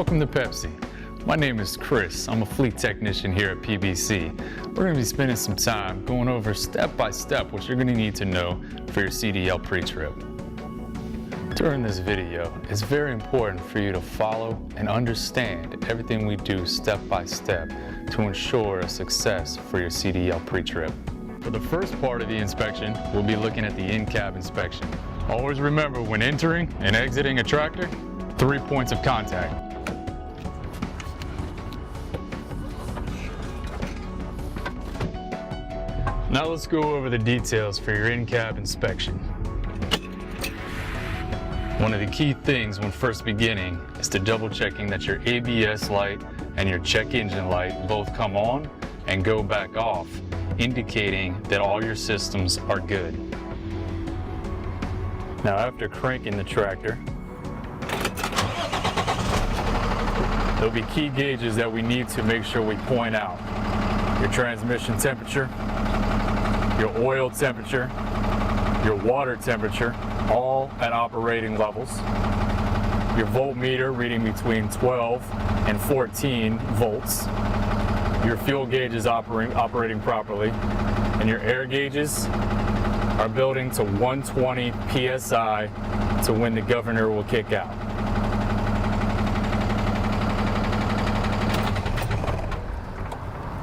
Welcome to Pepsi. My name is Chris. I'm a fleet technician here at PBC. We're going to be spending some time going over step by step what you're going to need to know for your CDL pre-trip. During this video, it's very important for you to follow and understand everything we do step by step to ensure a success for your CDL pre-trip. For the first part of the inspection, we'll be looking at the in-cab inspection. Always remember, when entering and exiting a tractor, 3 points of contact. Now let's go over the details for your in-cab inspection. One of the key things when first beginning is to double checking that your ABS light and your check engine light both come on and go back off, indicating that all your systems are good. Now after cranking the tractor, there'll be key gauges that we need to make sure we point out. Your transmission temperature, your oil temperature, your water temperature, all at operating levels. Your voltmeter reading between 12 and 14 volts. Your fuel gauge is operating properly. And your air gauges are building to 120 PSI to when the governor will kick out.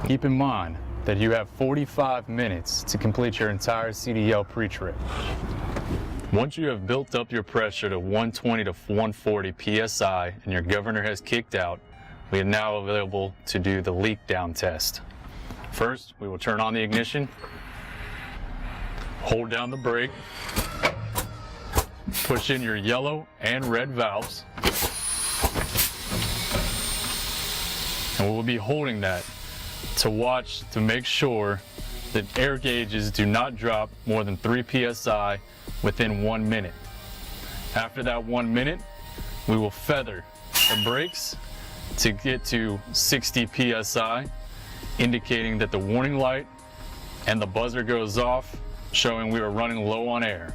Keep in mind that you have 45 minutes to complete your entire CDL pre-trip. Once you have built up your pressure to 120 to 140 PSI and your governor has kicked out, we are now available to do the leak down test. First, we will turn on the ignition, hold down the brake, push in your yellow and red valves, and we'll be holding that to watch to make sure that air gauges do not drop more than 3 PSI within 1 minute. After that 1 minute, we will feather the brakes to get to 60 PSI, indicating that the warning light and the buzzer goes off, showing we are running low on air.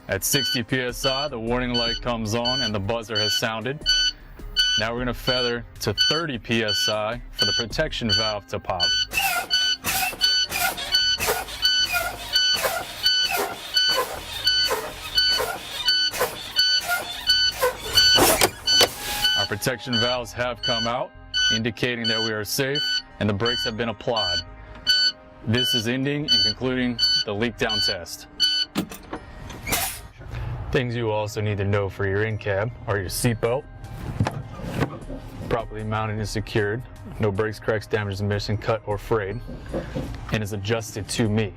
At 60 PSI, the warning light comes on and the buzzer has sounded. Now we're going to feather to 30 PSI for the protection valve to pop. Our protection valves have come out, indicating that we are safe and the brakes have been applied. This is ending and concluding the leak down test. Things you also need to know for your in-cab are your seatbelt, properly mounted and secured, no breaks, cracks, damages, missing, cut, or frayed, and is adjusted to me.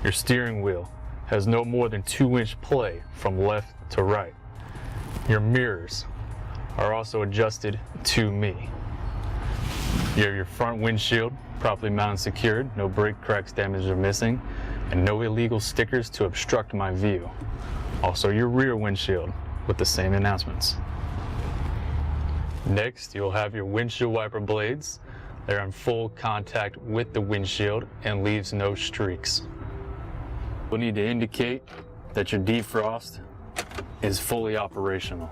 Your steering wheel has no more than 2-inch play from left to right. Your mirrors are also adjusted to me. You have your front windshield properly mounted and secured, no brake, cracks, damages, or missing, and no illegal stickers to obstruct my view. Also your rear windshield with the same announcements. Next, you'll have your windshield wiper blades. They're in full contact with the windshield and leaves no streaks. You'll need to indicate that your defrost is fully operational.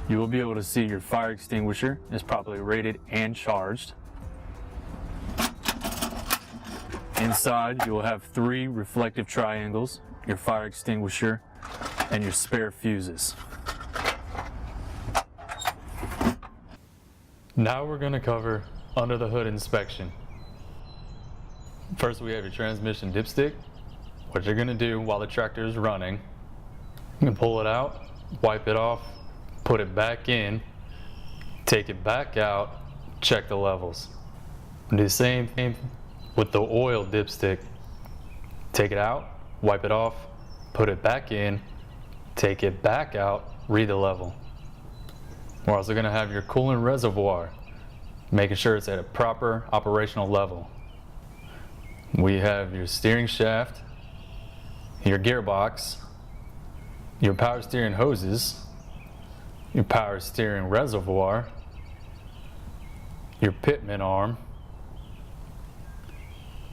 You will be able to see your fire extinguisher is properly rated and charged. Inside, you will have 3 reflective triangles, your fire extinguisher, and your spare fuses. Now we're going to cover under the hood inspection. First, we have your transmission dipstick. What you're going to do while the tractor is running, you can pull it out, wipe it off, put it back in, take it back out, check the levels. Do the same thing with the oil dipstick. Take it out, wipe it off, put it back in, take it back out, read the level. We're also going to have your coolant reservoir, making sure it's at a proper operational level. We have your steering shaft, your gearbox, your power steering hoses, your power steering reservoir, your pitman arm,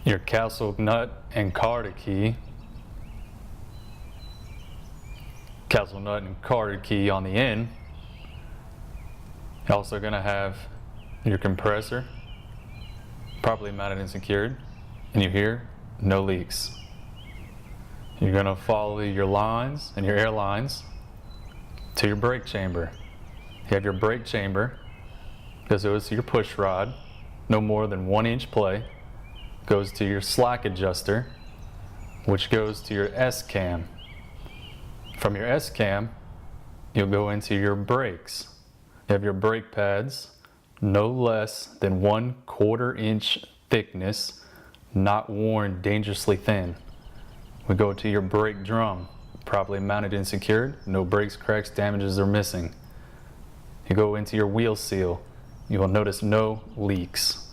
your castle nut and Carter key. Castle nut and Carter key on the end. You're also going to have your compressor properly mounted and secured, and you hear no leaks. You're going to follow your lines and your air lines to your brake chamber. You have your brake chamber, goes to your push rod, no more than 1 inch play, goes to your slack adjuster, which goes to your S-cam. From your S-cam, you'll go into your brakes. You have your brake pads, no less than 1/4 inch thickness, not worn, dangerously thin. We go to your brake drum, properly mounted and secured, no breaks, cracks, damages, or missing. You go into your wheel seal, you will notice no leaks.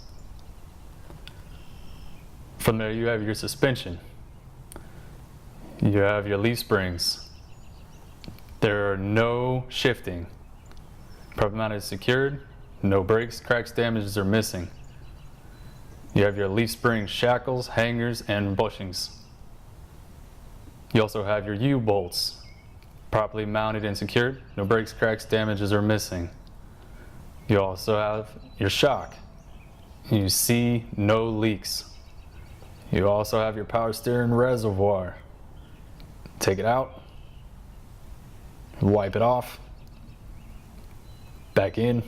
From there you have your suspension. You have your leaf springs. There are no shifting. Properly mounted and secured, no breaks, cracks, damages, or missing. You have your leaf spring shackles, hangers, and bushings. You also have your U-bolts, properly mounted and secured, no breaks, cracks, damages, or missing. You also have your shock. You see no leaks. You also have your power steering reservoir. Take it out, wipe it off, back in,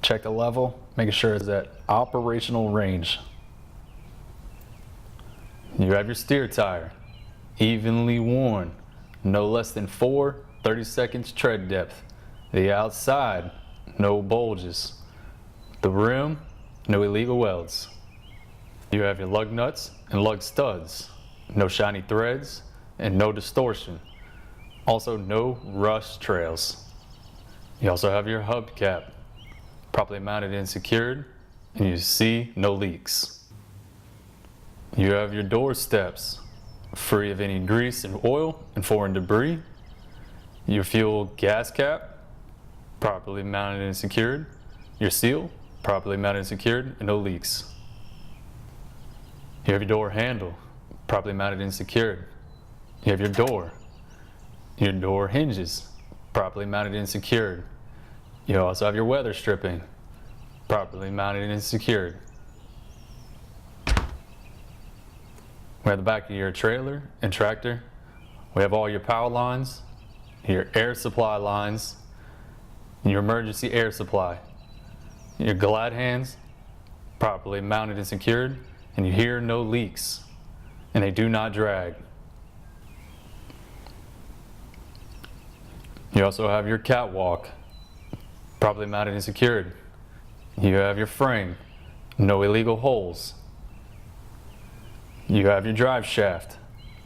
check the level, making sure it's at operational range. You have your steer tire, evenly worn, no less than 4 30-second tread depth. The outside, no bulges. The rim, no illegal welds. You have your lug nuts and lug studs, no shiny threads and no distortion. Also no rust trails. You also have your hubcap, properly mounted and secured, and you see no leaks. You have your door steps, free of any grease and oil and foreign debris. Your fuel gas cap, properly mounted and secured. Your seal, properly mounted and secured, and no leaks. You have your door handle, properly mounted and secured. You have your door hinges, properly mounted and secured. You also have your weather stripping, properly mounted and secured. We have the back of your trailer and tractor. We have all your power lines, your air supply lines, your emergency air supply. Your glide hands, properly mounted and secured, and you hear no leaks, and they do not drag. You also have your catwalk, properly mounted and secured. You have your frame, no illegal holes. You have your drive shaft,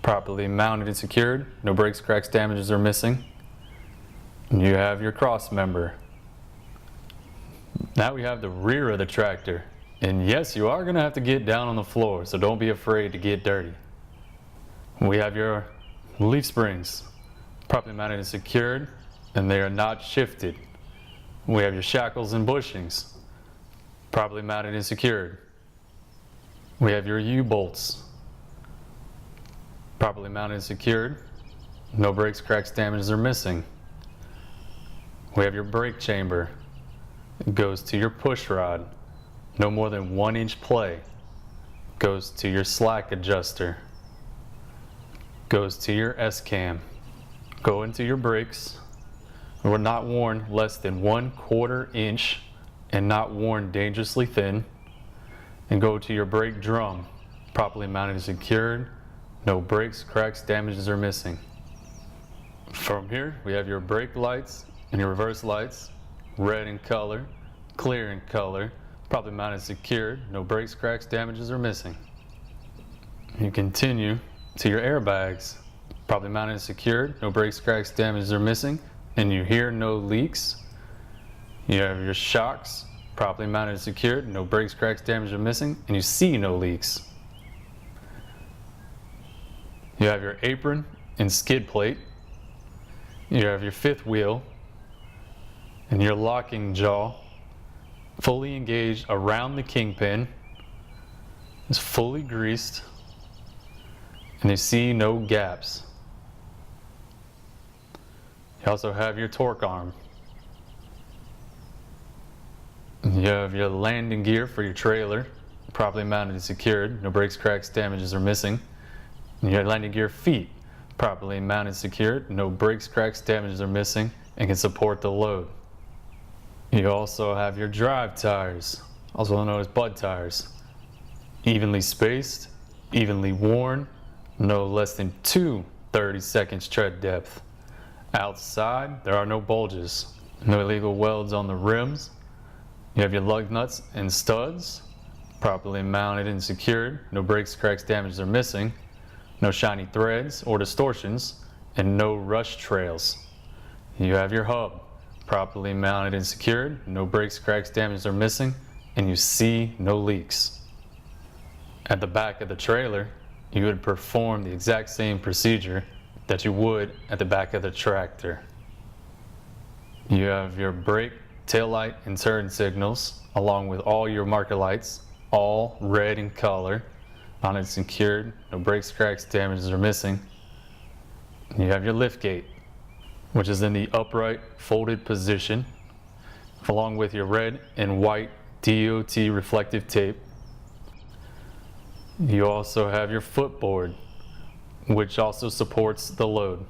properly mounted and secured, no breaks, cracks, damages, or missing. You have your cross member. Now we have the rear of the tractor. And yes, you are going to have to get down on the floor, so don't be afraid to get dirty. We have your leaf springs, properly mounted and secured, and they are not shifted. We have your shackles and bushings, properly mounted and secured. We have your U-bolts, properly mounted and secured, no breaks, cracks, damages, or missing. We have your brake chamber. It goes to your push rod, no more than 1 inch play. Goes to your slack adjuster. Goes to your S-cam. Go into your brakes. We're not worn less than 1/4 inch and not worn dangerously thin. And go to your brake drum, properly mounted and secured. No breaks, cracks, damages, or missing. From here, we have your brake lights and your reverse lights, red in color, clear in color, properly mounted and secured, no breaks, cracks, damages, or missing. You continue to your airbags, properly mounted and secured, no breaks, cracks, damages, or missing, and you hear no leaks. You have your shocks, properly mounted and secured, no breaks, cracks, damages, or missing, and you see no leaks. You have your apron and skid plate. You have your fifth wheel and your locking jaw fully engaged around the kingpin. is fully greased, and you see no gaps. You also have your torque arm. You have your landing gear for your trailer, properly mounted and secured, no breaks, cracks, damages, or missing. And your landing gear feet, properly mounted and secured, no breaks, cracks, damages, or missing, and can support the load. You also have your drive tires, also known as bud tires, evenly spaced, evenly worn, no less than 2 30-second tread depth. Outside, there are no bulges, no illegal welds on the rims. You have your lug nuts and studs, properly mounted and secured, no breaks, cracks, damages, or missing, no shiny threads or distortions, and no rush trails. You have your hub, properly mounted and secured, no breaks, cracks, damages, or missing, and you see no leaks. At the back of the trailer, you would perform the exact same procedure that you would at the back of the tractor. You have your brake, tail light, and turn signals, along with all your marker lights, all red in color, mounted and secured, no breaks, cracks, damages, or missing. You have your lift gate, which is in the upright folded position, along with your red and white DOT reflective tape. You also have your footboard, which also supports the load.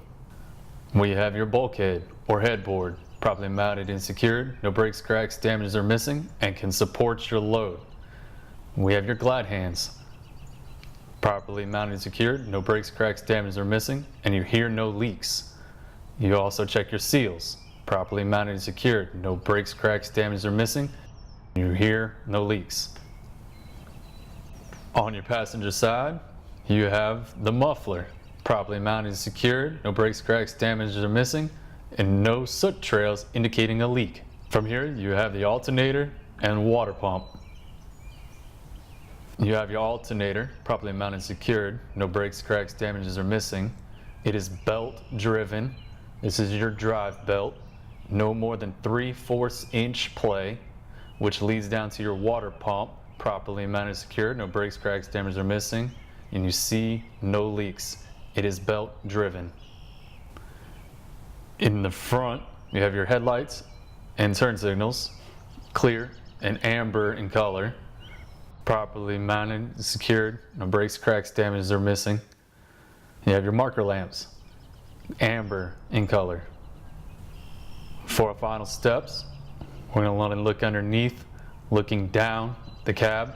We have your bulkhead or headboard, properly mounted and secured, no breaks, cracks, damages, or missing, and can support your load. We have your glad hands, properly mounted and secured, no breaks, cracks, damages, or missing, and you hear no leaks. You also check your seals, properly mounted and secured, no breaks, cracks, damages, or missing, and you hear no leaks. On your passenger side, you have the muffler, properly mounted and secured, no breaks, cracks, damages, or missing, and no soot trails indicating a leak. From here, you have the alternator and water pump. You have your alternator, properly mounted and secured, no breaks, cracks, damages, or missing. It is belt driven. This is your drive belt, no more than 3/4 inch play, which leads down to your water pump, properly mounted and secured, no breaks, cracks, damages, or missing, and you see no leaks. It is belt driven. In the front, you have your headlights and turn signals, clear and amber in color, properly mounted and secured, no breaks, cracks, damages, or missing. You have your marker lamps, amber in color. For our final steps, we're going to want to look underneath, looking down the cab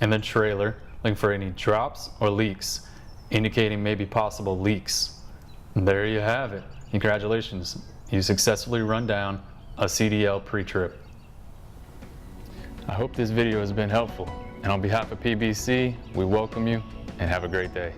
and the trailer, looking for any drops or leaks, indicating maybe possible leaks. And there you have it. Congratulations, you successfully run down a CDL pre-trip. I hope this video has been helpful, and on behalf of PBC, we welcome you and have a great day.